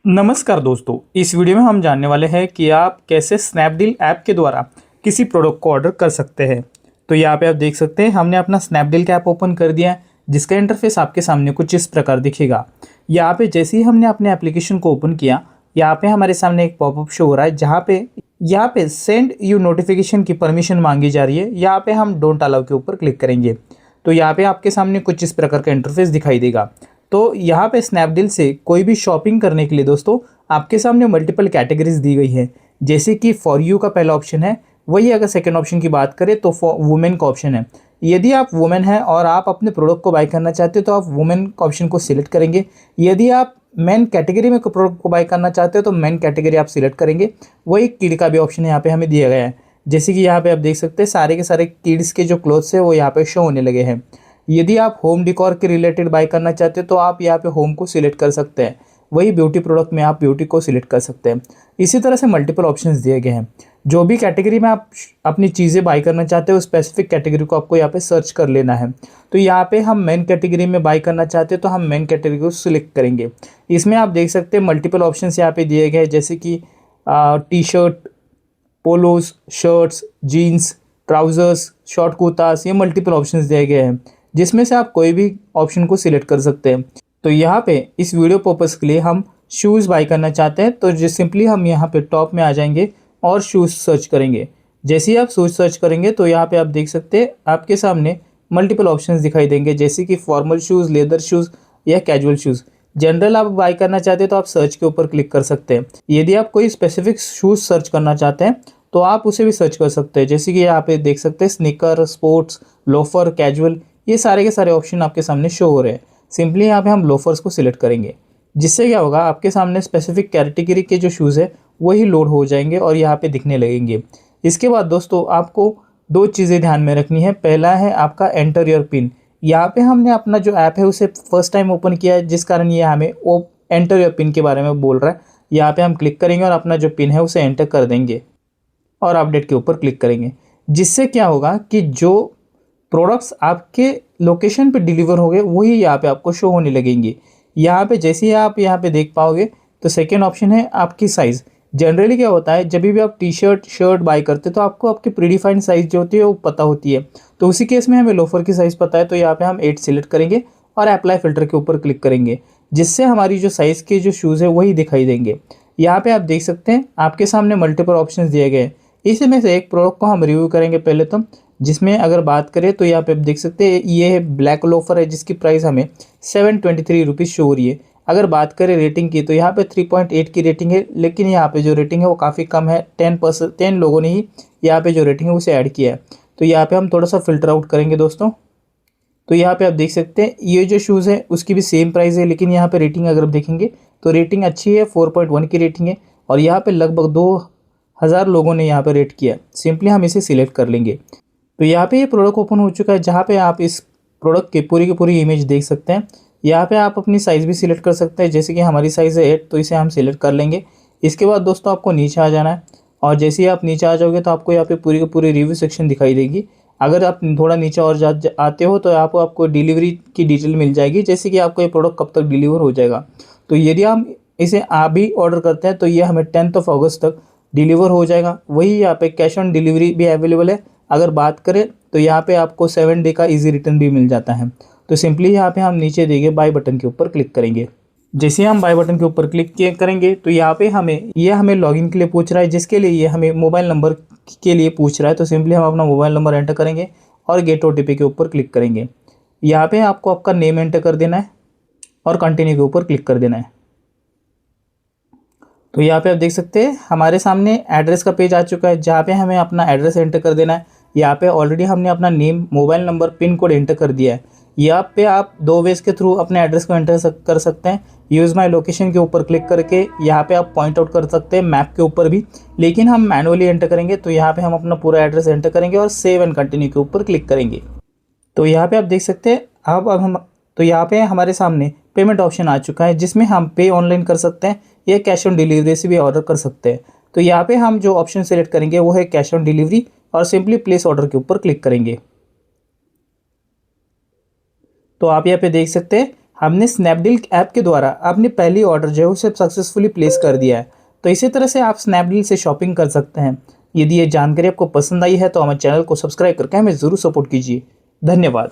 नमस्कार दोस्तों, इस वीडियो में हम जानने वाले हैं कि आप कैसे स्नैपडील ऐप के द्वारा किसी प्रोडक्ट को ऑर्डर कर सकते हैं। तो यहाँ पे आप देख सकते हैं हमने अपना स्नैपडील का ऐप ओपन कर दिया है, जिसका इंटरफेस आपके सामने कुछ इस प्रकार दिखेगा। यहाँ पे जैसे ही हमने अपने एप्लीकेशन को ओपन किया, यहाँ पे हमारे सामने एक पॉपअप शो हो रहा है, जहाँ पे सेंड यू नोटिफिकेशन की परमिशन मांगी जा रही है। यहाँ पे हम डोंट अलाउ के ऊपर क्लिक करेंगे तो यहाँ पे आपके सामने कुछ इस प्रकार का इंटरफेस दिखाई देगा। तो यहाँ पे स्नैपडील से कोई भी शॉपिंग करने के लिए दोस्तों आपके सामने मल्टीपल कैटेगरीज दी गई है। जैसे कि फॉर यू का पहला ऑप्शन है, वही अगर सेकंड ऑप्शन की बात करें तो फॉर वुमेन का ऑप्शन है। यदि आप वुमेन हैं और आप अपने प्रोडक्ट को बाय करना चाहते हो तो आप वुमेन का ऑप्शन को सिलेक्ट करेंगे। यदि आप मेन कैटेगरी में प्रोडक्ट को बाय करना चाहते हो तो मेन कैटेगरी आप सिलेक्ट करेंगे। वही किड का भी ऑप्शन यहाँ पे हमें दिया गया है। जैसे कि यहाँ पे आप देख सकते हैं सारे के सारे किड्स के जो क्लोथ्स है वो यहाँ पे शो होने लगे हैं। यदि आप होम डिकॉर के रिलेटेड बाय करना चाहते हो तो आप यहाँ पे होम को सिलेक्ट कर सकते हैं। वही ब्यूटी प्रोडक्ट में आप ब्यूटी को सिलेक्ट कर सकते हैं। इसी तरह से मल्टीपल ऑप्शंस दिए गए हैं। जो भी कैटेगरी में आप अपनी चीज़ें बाय करना चाहते हो, स्पेसिफिक कैटेगरी को आपको यहाँ पे सर्च कर लेना है। तो यहाँ पे हम मेन कैटेगरी में बाय करना चाहते हैं तो हम मेन कैटेगरी को सिलेक्ट करेंगे। इसमें आप देख सकते हैं मल्टीपल ऑप्शंस यहाँ पे दिए गए हैं, जैसे कि T shirt, polos, shirts, jeans, trousers, short kurtas, ये मल्टीपल ऑप्शंस दिए गए हैं, जिसमें से आप कोई भी ऑप्शन को सिलेक्ट कर सकते हैं। तो यहाँ पे इस वीडियो पर्पज़ के लिए हम शूज़ बाय करना चाहते हैं, तो सिंपली हम यहाँ पे टॉप में आ जाएंगे और शूज़ सर्च करेंगे। जैसे ही आप शूज़ सर्च करेंगे तो यहाँ पे आप देख सकते हैं आपके सामने मल्टीपल ऑप्शंस दिखाई देंगे, जैसे कि फॉर्मल शूज़, लेदर शूज़ या कैजुअल शूज़। जनरल आप बाय करना चाहते हैं तो आप सर्च के ऊपर क्लिक कर सकते हैं। यदि आप कोई स्पेसिफिक शूज़ सर्च करना चाहते हैं तो आप उसे भी सर्च कर सकते हैं। जैसे कि यहाँ पे देख सकते हैं स्नीकर, स्पोर्ट्स, लोफर, कैजुअल, ये सारे के सारे ऑप्शन आपके सामने शो हो रहे हैं। सिंपली यहाँ पे हम लोफर्स को सिलेक्ट करेंगे, जिससे क्या होगा आपके सामने स्पेसिफिक कैटेगरी के जो शूज़ है वही लोड हो जाएंगे और यहाँ पे दिखने लगेंगे। इसके बाद दोस्तों आपको दो चीज़ें ध्यान में रखनी है। पहला है आपका एंटर योर पिन। यहाँ पे हमने अपना जो ऐप है उसे फर्स्ट टाइम ओपन किया है, जिस कारण ये हमें वो एंटर योर पिन के बारे में बोल रहा है। यहाँ पे हम क्लिक करेंगे और अपना जो पिन है उसे एंटर कर देंगे और अपडेट के ऊपर क्लिक करेंगे। जिससे क्या होगा कि जो प्रोडक्ट्स आपके लोकेशन पे डिलीवर हो गए वही यहाँ पे आपको शो होने लगेंगे। यहाँ पे जैसे ही आप यहाँ पे देख पाओगे तो सेकेंड ऑप्शन है आपकी साइज़। जनरली क्या होता है, जब भी आप टी शर्ट शर्ट बाय करते हैं तो आपको आपकी प्रीडिफाइंड साइज़ जो होती है वो पता होती है। तो उसी केस में हमें लोफर की साइज़ पता है, तो यहाँ पे हम 8 सिलेक्ट करेंगे और अप्लाई फ़िल्टर के ऊपर क्लिक करेंगे, जिससे हमारी जो साइज़ के जो शूज़ है वही दिखाई देंगे। यहाँ पे आप देख सकते हैं आपके सामने मल्टीपल ऑप्शंस दिए गए हैं। इसमें से एक प्रोडक्ट को हम रिव्यू करेंगे पहले तो, जिसमें अगर बात करें तो यहाँ पे आप देख सकते हैं ये है ब्लैक लोफर है, जिसकी प्राइस हमें 723 रुपीज़ शो हो रही है। अगर बात करें रेटिंग की तो यहाँ पे 3.8 की रेटिंग है, लेकिन यहाँ पे जो रेटिंग है वो काफ़ी कम है। 10 लोगों ने ही यहाँ पे जो रेटिंग है उसे ऐड किया है। तो यहाँ पे हम थोड़ा सा फिल्टर आउट करेंगे दोस्तों। तो यहाँ पे आप देख सकते हैं ये जो शूज़ है उसकी भी सेम प्राइस है, लेकिन यहाँ पे रेटिंग अगर आप देखेंगे तो रेटिंग अच्छी है, 4.1 की रेटिंग है और यहाँ पे लगभग 2000 लोगों ने यहाँ पे रेट किया। सिंपली हम इसे सिलेक्ट कर लेंगे। तो यहाँ पे ये प्रोडक्ट ओपन हो चुका है, जहाँ पे आप इस प्रोडक्ट की पूरी इमेज देख सकते हैं। यहाँ पे आप अपनी साइज़ भी सिलेक्ट कर सकते हैं, जैसे कि हमारी साइज़ है 8, तो इसे हम सिलेक्ट कर लेंगे। इसके बाद दोस्तों आपको नीचे आ जाना है और जैसे ही आप नीचे आ जाओगे तो आपको यहाँ पे पूरी की पूरी रिव्यू सेक्शन दिखाई देगी। अगर आप थोड़ा नीचे और आते हो तो आपको डिलीवरी की डिटेल मिल जाएगी, जैसे कि आपको ये प्रोडक्ट कब तक डिलीवर हो जाएगा। तो यदि हम इसे अभी ऑर्डर करते हैं तो ये हमें 10 अगस्त तक डिलीवर हो जाएगा। वही यहाँ पे कैश ऑन डिलीवरी भी अवेलेबल है। अगर बात करें तो यहाँ पे आपको 7 डे का इजी रिटर्न भी मिल जाता है। तो सिंपली यहाँ पे हम नीचे देंगे बाय बटन के ऊपर क्लिक करेंगे। जैसे हम बाय बटन के ऊपर क्लिक करेंगे तो यहाँ पे हमें लॉगिन के लिए पूछ रहा है, जिसके लिए ये हमें मोबाइल नंबर के लिए पूछ रहा है। तो सिंपली हम अपना मोबाइल नंबर एंटर करेंगे और गेट OTP के ऊपर क्लिक करेंगे। यहाँ पे आपको आपका नेम एंटर कर देना है और कंटिन्यू के ऊपर क्लिक कर देना है। तो यहाँ पे आप देख सकते हैं हमारे सामने एड्रेस का पेज आ चुका है, जहाँ पे हमें अपना एड्रेस एंटर कर देना है। यहाँ पे ऑलरेडी हमने अपना name, mobile number, pin code enter कर दिया है। यहाँ पे आप 2 वेज के थ्रू अपने एड्रेस को एंटर कर सकते हैं। यूज़ माई लोकेशन के ऊपर क्लिक करके यहाँ पे आप पॉइंट आउट कर सकते हैं, मैप के ऊपर भी, लेकिन हम मैनुअली एंटर करेंगे। तो यहाँ पे हम अपना पूरा एड्रेस एंटर करेंगे और सेव एंड कंटिन्यू के ऊपर क्लिक करेंगे। तो यहाँ पे आप देख सकते हैं अब हम तो यहाँ पे हमारे सामने पेमेंट ऑप्शन आ चुका है, जिसमें हम पे ऑनलाइन कर सकते हैं या कैश ऑन डिलीवरी से भी ऑर्डर कर सकते हैं। तो यहाँ पे हम जो ऑप्शन सेलेक्ट करेंगे वो है कैश ऑन डिलीवरी और सिंपली प्लेस ऑर्डर के ऊपर क्लिक करेंगे। तो आप यहाँ पे देख सकते हैं हमने स्नैपडील ऐप के द्वारा अपनी पहली ऑर्डर जो है उसे सक्सेसफुली प्लेस कर दिया है। तो इसी तरह से आप स्नैपडील से शॉपिंग कर सकते हैं। यदि ये जानकारी आपको पसंद आई है तो हमारे चैनल को सब्सक्राइब करके हमें ज़रूर सपोर्ट कीजिए। धन्यवाद।